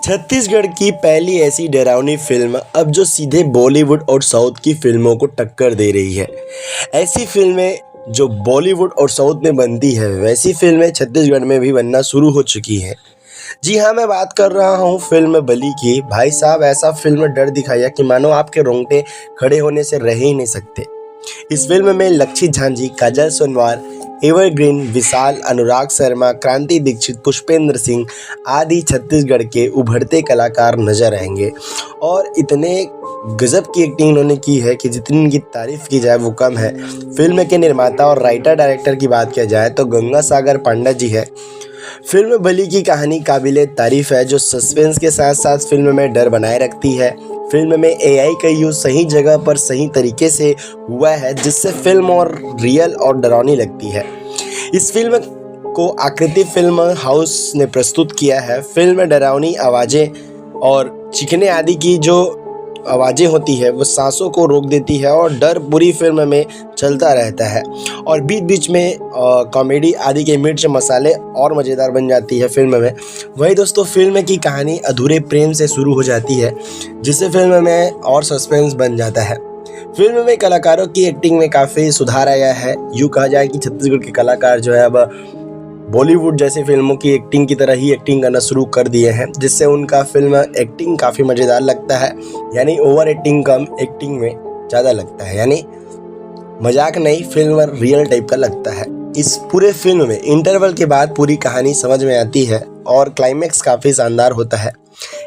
छत्तीसगढ़ की पहली ऐसी डरावनी फिल्म अब जो सीधे बॉलीवुड और साउथ की फिल्मों को टक्कर दे रही है। ऐसी फिल्में जो बॉलीवुड और साउथ में बनती है वैसी फिल्में छत्तीसगढ़ में भी बनना शुरू हो चुकी हैं। जी हाँ, मैं बात कर रहा हूँ फिल्म बली की। भाई साहब, ऐसा फिल्म डर दिखाया कि मानो आपके रोंगटे खड़े होने से रह ही नहीं सकते। इस फिल्म में लक्षित झांझी, काजल सोनवार, एवरग्रीन, विशाल, अनुराग शर्मा, क्रांति दीक्षित, पुष्पेंद्र सिंह आदि छत्तीसगढ़ के उभरते कलाकार नजर आएंगे और इतने गजब की एक्टिंग इन्होंने की है कि जितनी इनकी तारीफ की जाए वो कम है। फिल्म के निर्माता और राइटर डायरेक्टर की बात किया जाए तो गंगा सागर पांडा जी है। फिल्म बली की कहानी काबिले तारीफ है, जो सस्पेंस के साथ साथ फिल्म में डर बनाए रखती है। फिल्म में एआई का यूज सही जगह पर सही तरीके से हुआ है, जिससे फिल्म और रियल और डरावनी लगती है। इस फिल्म को आकृति फिल्म हाउस ने प्रस्तुत किया है। फिल्म में डरावनी आवाज़ें और चीखने आदि की जो आवाज़ें होती है वो सांसों को रोक देती है और डर पूरी फिल्म में चलता रहता है और बीच बीच में कॉमेडी आदि के मिर्च मसाले और मज़ेदार बन जाती है फिल्म में। वही दोस्तों, फिल्म की कहानी अधूरे प्रेम से शुरू हो जाती है, जिससे फिल्म में और सस्पेंस बन जाता है। फिल्म में कलाकारों की एक्टिंग में काफ़ी सुधार आया है। यूँ कहा जाए कि छत्तीसगढ़ के कलाकार जो है अब बॉलीवुड जैसी फिल्मों की एक्टिंग की तरह ही एक्टिंग करना शुरू कर दिए हैं, जिससे उनका फिल्म एक्टिंग काफ़ी मज़ेदार लगता है। यानी ओवर एक्टिंग कम, एक्टिंग में ज़्यादा लगता है। यानी मजाक नहीं, फिल्म रियल टाइप का लगता है। इस पूरे फिल्म में इंटरवल के बाद पूरी कहानी समझ में आती है और क्लाइमैक्स काफ़ी शानदार होता है।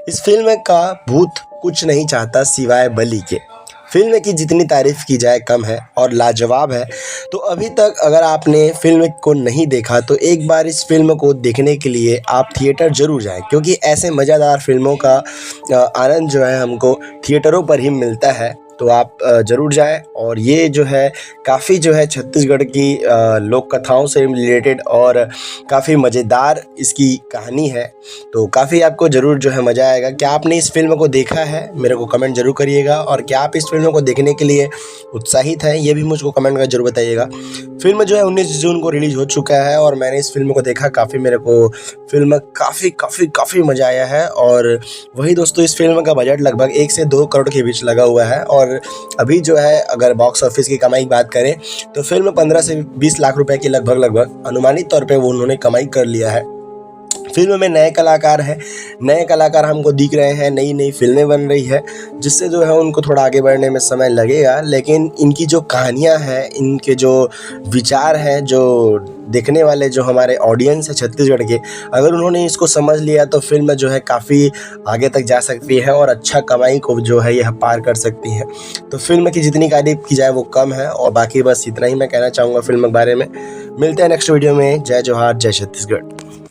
इस फिल्म का भूत कुछ नहीं चाहता सिवाय बलि के। फिल्म की जितनी तारीफ़ की जाए कम है और लाजवाब है। तो अभी तक अगर आपने फिल्म को नहीं देखा तो एक बार इस फिल्म को देखने के लिए आप थिएटर ज़रूर जाएं, क्योंकि ऐसे मज़ेदार फिल्मों का आनंद जो है हमको थिएटरों पर ही मिलता है। तो आप ज़रूर जाएं। और ये जो है काफ़ी जो है छत्तीसगढ़ की लोक कथाओं से रिलेटेड और काफ़ी मज़ेदार इसकी कहानी है। तो काफ़ी आपको ज़रूर जो है मज़ा आएगा। क्या आपने इस फिल्म को देखा है? मेरे को कमेंट ज़रूर करिएगा। और क्या आप इस फिल्म को देखने के लिए उत्साहित हैं, ये भी मुझको कमेंट कर जरूर बताइएगा। फिल्म जो है 19 जून को रिलीज़ हो चुका है और मैंने इस फिल्म को देखा। काफ़ी मेरे को फिल्म काफ़ी मज़ा आया है। और वही दोस्तों, इस फिल्म का बजट लगभग 1 से 2 करोड़ के बीच लगा हुआ है। और अभी जो है अगर बॉक्स ऑफिस की कमाई की बात करें तो फिल्म 15 से 20 लाख रुपए की लगभग अनुमानित तौर पे वो उन्होंने कमाई कर लिया है। फिल्म में नए कलाकार हमको दिख रहे हैं, नई फिल्में बन रही है, जिससे जो है उनको थोड़ा आगे बढ़ने में समय लगेगा। लेकिन इनकी जो कहानियां हैं, इनके जो विचार हैं, जो देखने वाले जो हमारे ऑडियंस है छत्तीसगढ़ के, अगर उन्होंने इसको समझ लिया तो फिल्म जो है काफ़ी आगे तक जा सकती है और अच्छा कमाई को जो है यह पार कर सकती है। तो फिल्म की जितनी तारीफ की जाए वो कम है। और बाकी बस इतना ही मैं कहना चाहूँगा फिल्म के बारे में। मिलते हैं नेक्स्ट वीडियो में। जय जोहार, जय छत्तीसगढ़।